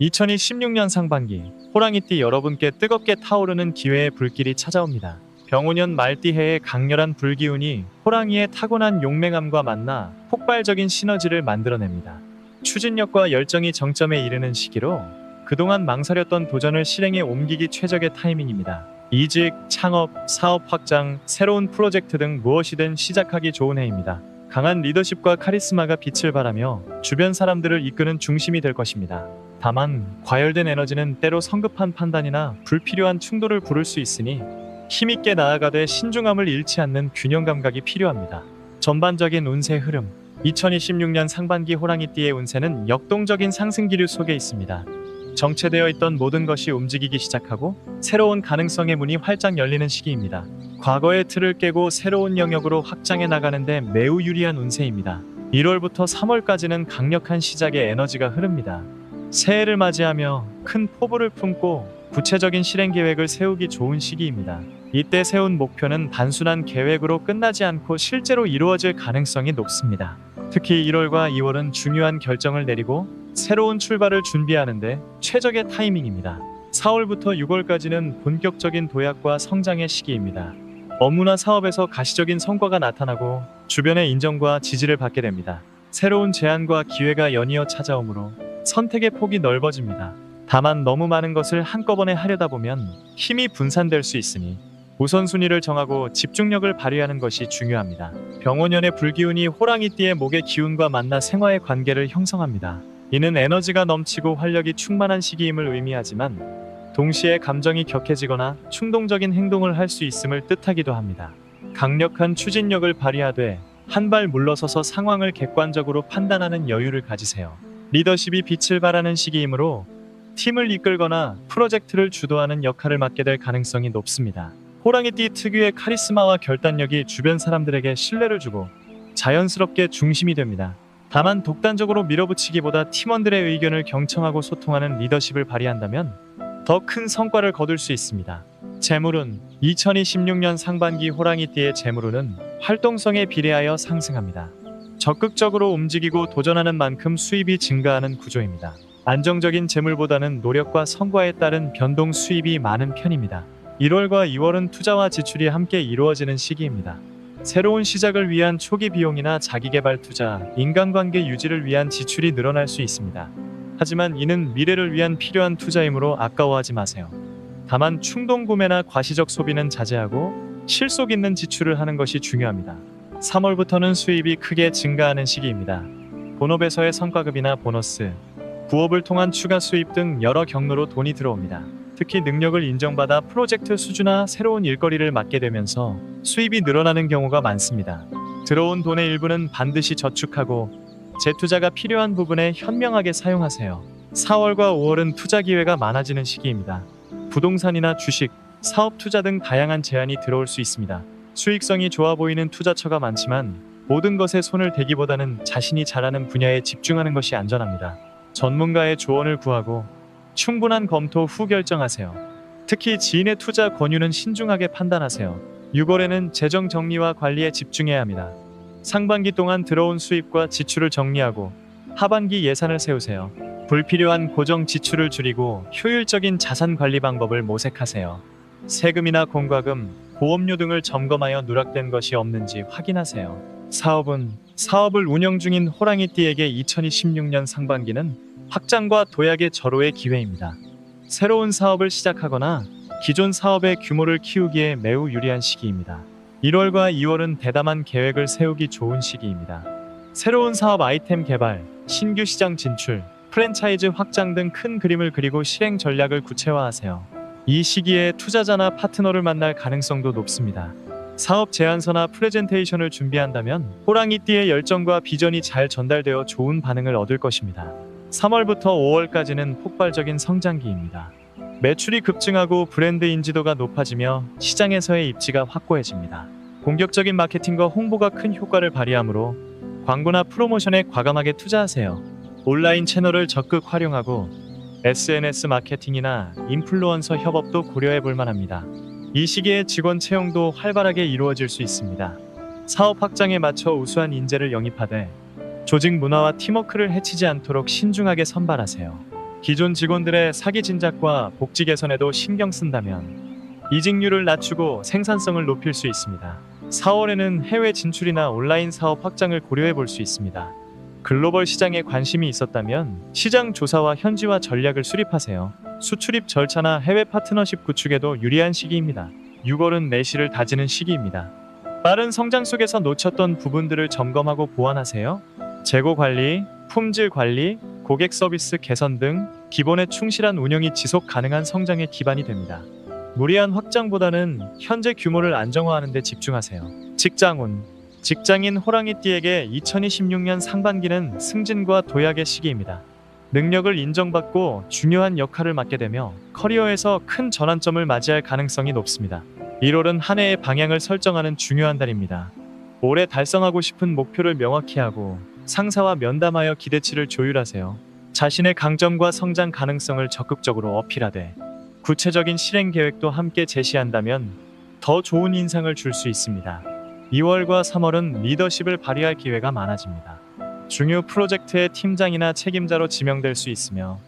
2016년 상반기, 호랑이띠 여러분께 뜨겁게 타오르는 기회의 불길이 찾아옵니다. 병오년 말띠해의 강렬한 불기운이 호랑이의 타고난 용맹함과 만나 폭발적인 시너지를 만들어냅니다. 추진력과 열정이 정점에 이르는 시기로 그동안 망설였던 도전을 실행에 옮기기 최적의 타이밍입니다. 이직, 창업, 사업 확장, 새로운 프로젝트 등 무엇이든 시작하기 좋은 해입니다. 강한 리더십과 카리스마가 빛을 발하며 주변 사람들을 이끄는 중심이 될 것입니다. 다만 과열된 에너지는 때로 성급한 판단이나 불필요한 충돌을 부를 수 있으니 힘있게 나아가되 신중함을 잃지 않는 균형 감각이 필요합니다. 전반적인 운세 흐름. 2026년 상반기 호랑이띠의 운세는 역동적인 상승 기류 속에 있습니다. 정체되어 있던 모든 것이 움직이기 시작하고 새로운 가능성의 문이 활짝 열리는 시기입니다. 과거의 틀을 깨고 새로운 영역으로 확장해 나가는데 매우 유리한 운세입니다. 1월부터 3월까지는 강력한 시작의 에너지가 흐릅니다. 새해를 맞이하며 큰 포부를 품고 구체적인 실행 계획을 세우기 좋은 시기입니다. 이때 세운 목표는 단순한 계획으로 끝나지 않고 실제로 이루어질 가능성이 높습니다. 특히 1월과 2월은 중요한 결정을 내리고 새로운 출발을 준비하는데 최적의 타이밍입니다. 4월부터 6월까지는 본격적인 도약과 성장의 시기입니다. 업무나 사업에서 가시적인 성과가 나타나고 주변의 인정과 지지를 받게 됩니다. 새로운 제안과 기회가 연이어 찾아오므로 선택의 폭이 넓어집니다. 다만 너무 많은 것을 한꺼번에 하려다 보면 힘이 분산될 수 있으니 우선순위를 정하고 집중력을 발휘하는 것이 중요합니다. 병오년의 불기운이 호랑이띠의 목의 기운과 만나 생화의 관계를 형성합니다. 이는 에너지가 넘치고 활력이 충만한 시기임을 의미하지만 동시에 감정이 격해지거나 충동적인 행동을 할 수 있음을 뜻하기도 합니다. 강력한 추진력을 발휘하되 한 발 물러서서 상황을 객관적으로 판단하는 여유를 가지세요. 리더십이 빛을 발하는 시기이므로 팀을 이끌거나 프로젝트를 주도하는 역할을 맡게 될 가능성이 높습니다. 호랑이띠 특유의 카리스마와 결단력이 주변 사람들에게 신뢰를 주고 자연스럽게 중심이 됩니다. 다만 독단적으로 밀어붙이기보다 팀원들의 의견을 경청하고 소통하는 리더십을 발휘한다면 더 큰 성과를 거둘 수 있습니다. 재물운. 2026년 상반기 호랑이띠의 재물운은 활동성에 비례하여 상승합니다. 적극적으로 움직이고 도전하는 만큼 수입이 증가하는 구조입니다. 안정적인 재물보다는 노력과 성과에 따른 변동 수입이 많은 편입니다. 1월과 2월은 투자와 지출이 함께 이루어지는 시기입니다. 새로운 시작을 위한 초기 비용이나 자기개발 투자, 인간관계 유지를 위한 지출이 늘어날 수 있습니다. 하지만 이는 미래를 위한 필요한 투자이므로 아까워하지 마세요. 다만 충동 구매나 과시적 소비는 자제하고 실속 있는 지출을 하는 것이 중요합니다. 3월부터는 수입이 크게 증가하는 시기입니다. 본업에서의 성과급이나 보너스, 부업을 통한 추가 수입 등 여러 경로로 돈이 들어옵니다. 특히 능력을 인정받아 프로젝트 수주나 새로운 일거리를 맡게 되면서 수입이 늘어나는 경우가 많습니다. 들어온 돈의 일부는 반드시 저축하고 재투자가 필요한 부분에 현명하게 사용하세요. 4월과 5월은 투자 기회가 많아지는 시기입니다. 부동산이나 주식, 사업 투자 등 다양한 제안이 들어올 수 있습니다. 수익성이 좋아 보이는 투자처가 많지만 모든 것에 손을 대기보다는 자신이 잘하는 분야에 집중하는 것이 안전합니다. 전문가의 조언을 구하고 충분한 검토 후 결정하세요. 특히 지인의 투자 권유는 신중하게 판단하세요. 6월에는 재정 정리와 관리에 집중해야 합니다. 상반기 동안 들어온 수입과 지출을 정리하고 하반기 예산을 세우세요. 불필요한 고정 지출을 줄이고 효율적인 자산 관리 방법을 모색하세요. 세금이나 공과금, 보험료 등을 점검하여 누락된 것이 없는지 확인하세요. 사업을 운영 중인 호랑이띠에게 2026년 상반기는 확장과 도약의 절호의 기회입니다. 새로운 사업을 시작하거나 기존 사업의 규모를 키우기에 매우 유리한 시기입니다. 1월과 2월은 대담한 계획을 세우기 좋은 시기입니다. 새로운 사업 아이템 개발, 신규 시장 진출, 프랜차이즈 확장 등 큰 그림을 그리고 실행 전략을 구체화하세요. 이 시기에 투자자나 파트너를 만날 가능성도 높습니다. 사업 제안서나 프레젠테이션을 준비한다면 호랑이띠의 열정과 비전이 잘 전달되어 좋은 반응을 얻을 것입니다. 3월부터 5월까지는 폭발적인 성장기입니다. 매출이 급증하고 브랜드 인지도가 높아지며 시장에서의 입지가 확고해집니다. 공격적인 마케팅과 홍보가 큰 효과를 발휘하므로 광고나 프로모션에 과감하게 투자하세요. 온라인 채널을 적극 활용하고 SNS 마케팅이나 인플루언서 협업도 고려해 볼 만합니다. 이 시기에 직원 채용도 활발하게 이루어질 수 있습니다. 사업 확장에 맞춰 우수한 인재를 영입하되 조직 문화와 팀워크를 해치지 않도록 신중하게 선발하세요. 기존 직원들의 사기 진작과 복지 개선에도 신경 쓴다면 이직률을 낮추고 생산성을 높일 수 있습니다. 4월에는 해외 진출이나 온라인 사업 확장을 고려해 볼 수 있습니다. 글로벌 시장에 관심이 있었다면 시장 조사와 현지화 전략을 수립하세요. 수출입 절차나 해외 파트너십 구축에도 유리한 시기입니다. 6월은 내실을 다지는 시기입니다. 빠른 성장 속에서 놓쳤던 부분들을 점검하고 보완하세요. 재고 관리, 품질 관리, 고객 서비스 개선 등 기본에 충실한 운영이 지속 가능한 성장의 기반이 됩니다. 무리한 확장보다는 현재 규모를 안정화하는 데 집중하세요. 직장운, 직장인 호랑이띠에게 2026년 상반기는 승진과 도약의 시기입니다. 능력을 인정받고 중요한 역할을 맡게 되며 커리어에서 큰 전환점을 맞이할 가능성이 높습니다. 1월은 한 해의 방향을 설정하는 중요한 달입니다. 올해 달성하고 싶은 목표를 명확히 하고 상사와 면담하여 기대치를 조율하세요. 자신의 강점과 성장 가능성을 적극적으로 어필하되 구체적인 실행 계획도 함께 제시한다면 더 좋은 인상을 줄 수 있습니다. 2월과 3월은 리더십을 발휘할 기회가 많아집니다. 중요 프로젝트의 팀장이나 책임자로 지명될 수 있으며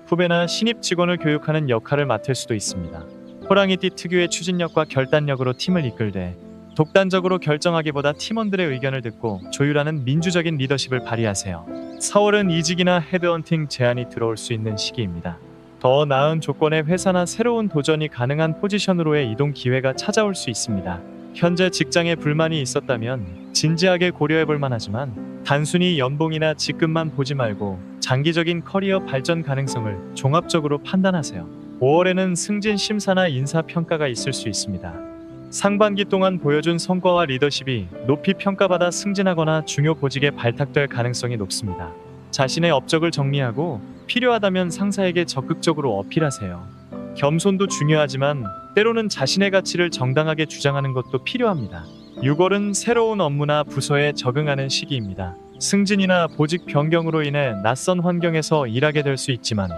후배나 신입 직원을 교육하는 역할을 맡을 수도 있습니다. 호랑이띠 특유의 추진력과 결단력으로 팀을 이끌되 독단적으로 결정하기보다 팀원들의 의견을 듣고 조율하는 민주적인 리더십을 발휘하세요. 4월은 이직이나 헤드헌팅 제안이 들어올 수 있는 시기입니다. 더 나은 조건의 회사나 새로운 도전이 가능한 포지션으로의 이동 기회가 찾아올 수 있습니다. 현재 직장에 불만이 있었다면 진지하게 고려해 볼 만하지만 단순히 연봉이나 직급만 보지 말고 장기적인 커리어 발전 가능성을 종합적으로 판단하세요. 5월에는 승진 심사나 인사 평가가 있을 수 있습니다. 상반기 동안 보여준 성과와 리더십이 높이 평가받아 승진하거나 중요 보직에 발탁될 가능성이 높습니다. 자신의 업적을 정리하고 필요하다면 상사에게 적극적으로 어필하세요. 겸손도 중요하지만 때로는 자신의 가치를 정당하게 주장하는 것도 필요합니다. 6월은 새로운 업무나 부서에 적응하는 시기입니다. 승진이나 보직 변경으로 인해 낯선 환경에서 일하게 될 수 있지만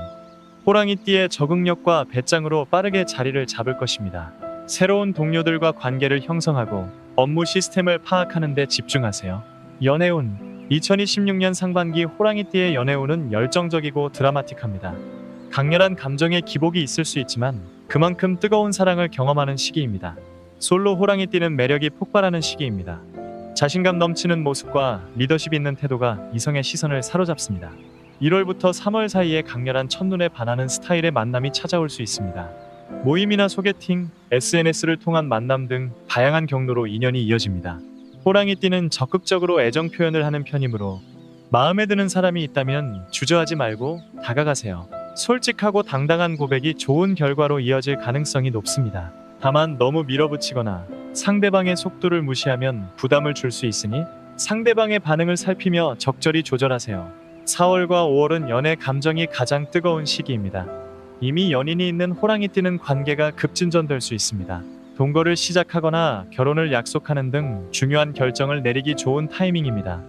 호랑이띠의 적응력과 배짱으로 빠르게 자리를 잡을 것입니다. 새로운 동료들과 관계를 형성하고 업무 시스템을 파악하는 데 집중하세요. 연애운, 2026년 상반기 호랑이띠의 연애운은 열정적이고 드라마틱합니다. 강렬한 감정의 기복이 있을 수 있지만 그만큼 뜨거운 사랑을 경험하는 시기입니다. 솔로 호랑이띠는 매력이 폭발하는 시기입니다. 자신감 넘치는 모습과 리더십 있는 태도가 이성의 시선을 사로잡습니다. 1월부터 3월 사이에 강렬한 첫눈에 반하는 스타일의 만남이 찾아올 수 있습니다. 모임이나 소개팅, SNS를 통한 만남 등 다양한 경로로 인연이 이어집니다. 호랑이띠는 적극적으로 애정 표현을 하는 편이므로 마음에 드는 사람이 있다면 주저하지 말고 다가가세요. 솔직하고 당당한 고백이 좋은 결과로 이어질 가능성이 높습니다. 다만 너무 밀어붙이거나 상대방의 속도를 무시하면 부담을 줄 수 있으니 상대방의 반응을 살피며 적절히 조절하세요. 4월과 5월은 연애 감정이 가장 뜨거운 시기입니다. 이미 연인이 있는 호랑이띠는 관계가 급진전될 수 있습니다. 동거를 시작하거나 결혼을 약속하는 등 중요한 결정을 내리기 좋은 타이밍입니다.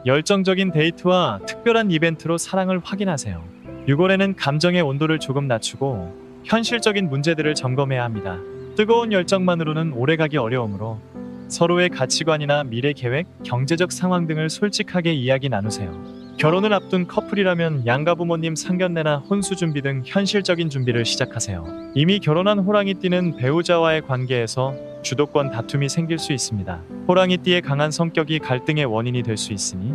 열정적인 데이트와 특별한 이벤트로 사랑을 확인하세요. 6월에는 감정의 온도를 조금 낮추고 현실적인 문제들을 점검해야 합니다. 뜨거운 열정만으로는 오래가기 어려우므로 서로의 가치관이나 미래 계획, 경제적 상황 등을 솔직하게 이야기 나누세요. 결혼을 앞둔 커플이라면 양가 부모님 상견례나 혼수 준비 등 현실적인 준비를 시작하세요. 이미 결혼한 호랑이띠는 배우자와의 관계에서 주도권 다툼이 생길 수 있습니다. 호랑이띠의 강한 성격이 갈등의 원인이 될 수 있으니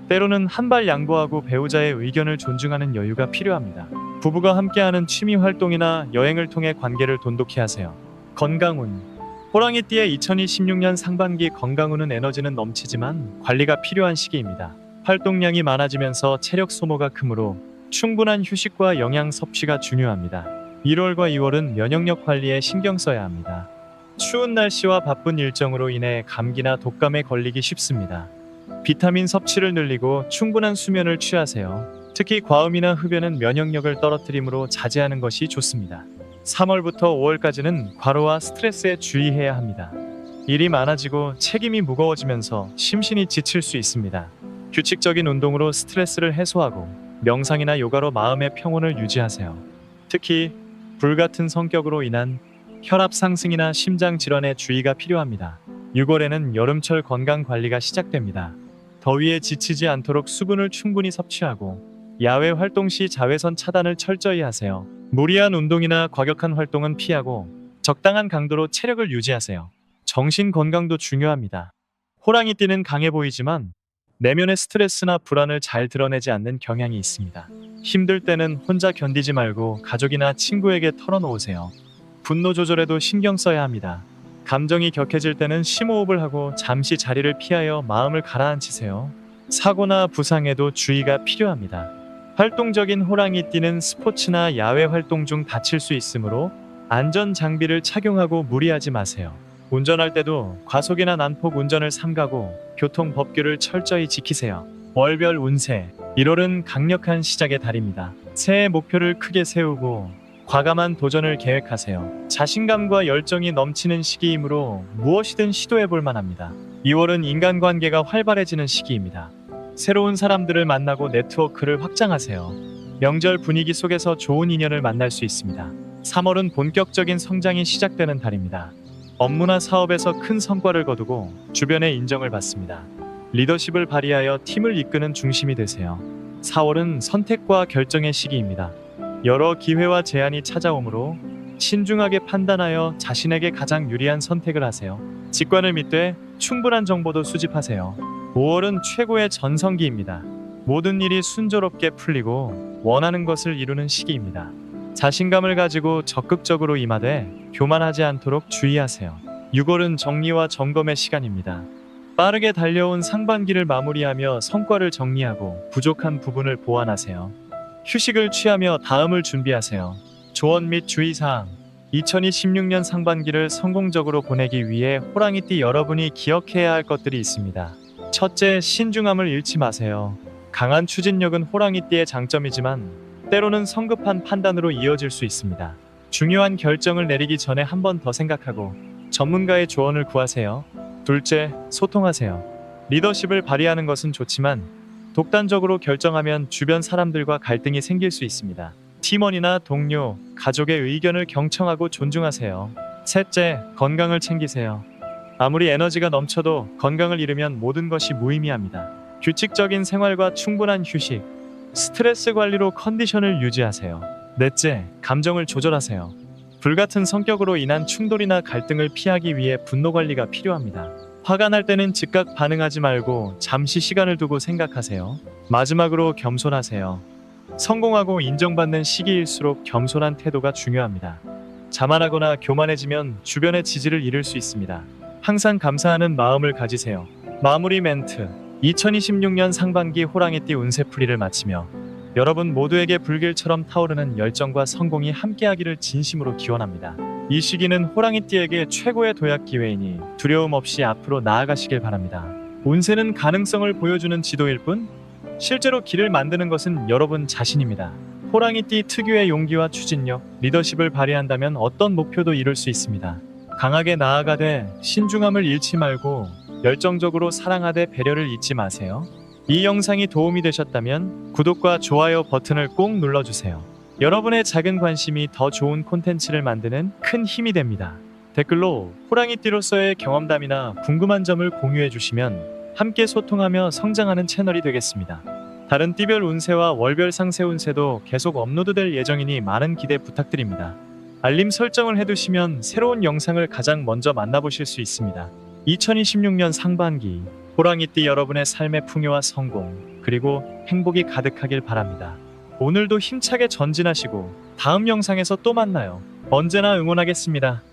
때로는 한 발 양보하고 배우자의 의견을 존중하는 여유가 필요합니다. 부부가 함께하는 취미 활동이나 여행을 통해 관계를 돈독히 하세요. 건강운, 호랑이띠의 2026년 상반기 건강운은 에너지는 넘치지만 관리가 필요한 시기입니다. 활동량이 많아지면서 체력 소모가 크므로 충분한 휴식과 영양 섭취가 중요합니다. 1월과 2월은 면역력 관리에 신경 써야 합니다. 추운 날씨와 바쁜 일정으로 인해 감기나 독감에 걸리기 쉽습니다. 비타민 섭취를 늘리고 충분한 수면을 취하세요. 특히 과음이나 흡연은 면역력을 떨어뜨리므로 자제하는 것이 좋습니다. 3월부터 5월까지는 과로와 스트레스에 주의해야 합니다. 일이 많아지고 책임이 무거워지면서 심신이 지칠 수 있습니다. 규칙적인 운동으로 스트레스를 해소하고 명상이나 요가로 마음의 평온을 유지하세요. 특히 불같은 성격으로 인한 혈압 상승이나 심장 질환에 주의가 필요합니다. 6월에는 여름철 건강 관리가 시작됩니다. 더위에 지치지 않도록 수분을 충분히 섭취하고 야외 활동 시 자외선 차단을 철저히 하세요. 무리한 운동이나 과격한 활동은 피하고 적당한 강도로 체력을 유지하세요. 정신 건강도 중요합니다. 호랑이띠는 강해 보이지만 내면의 스트레스나 불안을 잘 드러내지 않는 경향이 있습니다. 힘들 때는 혼자 견디지 말고 가족이나 친구에게 털어놓으세요. 분노 조절에도 신경 써야 합니다. 감정이 격해질 때는 심호흡을 하고 잠시 자리를 피하여 마음을 가라앉히세요. 사고나 부상에도 주의가 필요합니다. 활동적인 호랑이띠는 스포츠나 야외 활동 중 다칠 수 있으므로 안전 장비를 착용하고 무리하지 마세요. 운전할 때도 과속이나 난폭 운전을 삼가고 교통 법규를 철저히 지키세요. 월별 운세 1월은 강력한 시작의 달입니다. 새해 목표를 크게 세우고 과감한 도전을 계획하세요. 자신감과 열정이 넘치는 시기이므로 무엇이든 시도해 볼 만합니다. 2월은 인간관계가 활발해지는 시기입니다. 새로운 사람들을 만나고 네트워크를 확장하세요. 명절 분위기 속에서 좋은 인연을 만날 수 있습니다. 3월은 본격적인 성장이 시작되는 달입니다. 업무나 사업에서 큰 성과를 거두고 주변의 인정을 받습니다. 리더십을 발휘하여 팀을 이끄는 중심이 되세요. 4월은 선택과 결정의 시기입니다. 여러 기회와 제안이 찾아오므로 신중하게 판단하여 자신에게 가장 유리한 선택을 하세요. 직관을 믿되 충분한 정보도 수집하세요. 5월은 최고의 전성기입니다. 모든 일이 순조롭게 풀리고 원하는 것을 이루는 시기입니다. 자신감을 가지고 적극적으로 임하되 교만하지 않도록 주의하세요. 6월은 정리와 점검의 시간입니다. 빠르게 달려온 상반기를 마무리하며 성과를 정리하고 부족한 부분을 보완하세요. 휴식을 취하며 다음을 준비하세요. 조언 및 주의사항 2026년 상반기를 성공적으로 보내기 위해 호랑이띠 여러분이 기억해야 할 것들이 있습니다. 첫째, 신중함을 잃지 마세요. 강한 추진력은 호랑이띠의 장점이지만 때로는 성급한 판단으로 이어질 수 있습니다. 중요한 결정을 내리기 전에 한 번 더 생각하고 전문가의 조언을 구하세요. 둘째, 소통하세요. 리더십을 발휘하는 것은 좋지만 독단적으로 결정하면 주변 사람들과 갈등이 생길 수 있습니다. 팀원이나 동료, 가족의 의견을 경청하고 존중하세요. 셋째, 건강을 챙기세요. 아무리 에너지가 넘쳐도 건강을 잃으면 모든 것이 무의미합니다. 규칙적인 생활과 충분한 휴식, 스트레스 관리로 컨디션을 유지하세요. 넷째, 감정을 조절하세요. 불같은 성격으로 인한 충돌이나 갈등을 피하기 위해 분노 관리가 필요합니다. 화가 날 때는 즉각 반응하지 말고 잠시 시간을 두고 생각하세요. 마지막으로 겸손하세요. 성공하고 인정받는 시기일수록 겸손한 태도가 중요합니다. 자만하거나 교만해지면 주변의 지지를 잃을 수 있습니다. 항상 감사하는 마음을 가지세요. 마무리 멘트 2026년 상반기 호랑이띠 운세풀이를 마치며 여러분 모두에게 불길처럼 타오르는 열정과 성공이 함께하기를 진심으로 기원합니다. 이 시기는 호랑이띠에게 최고의 도약 기회이니 두려움 없이 앞으로 나아가시길 바랍니다. 운세는 가능성을 보여주는 지도일 뿐 실제로 길을 만드는 것은 여러분 자신입니다. 호랑이띠 특유의 용기와 추진력, 리더십을 발휘한다면 어떤 목표도 이룰 수 있습니다. 강하게 나아가되 신중함을 잃지 말고 열정적으로 사랑하되 배려를 잊지 마세요. 이 영상이 도움이 되셨다면 구독과 좋아요 버튼을 꼭 눌러주세요. 여러분의 작은 관심이 더 좋은 콘텐츠를 만드는 큰 힘이 됩니다. 댓글로 호랑이띠로서의 경험담이나 궁금한 점을 공유해 주시면 함께 소통하며 성장하는 채널이 되겠습니다. 다른 띠별 운세와 월별 상세 운세도 계속 업로드될 예정이니 많은 기대 부탁드립니다. 알림 설정을 해두시면 새로운 영상을 가장 먼저 만나보실 수 있습니다. 2026년 상반기 호랑이띠 여러분의 삶의 풍요와 성공 그리고 행복이 가득하길 바랍니다. 오늘도 힘차게 전진하시고 다음 영상에서 또 만나요. 언제나 응원하겠습니다.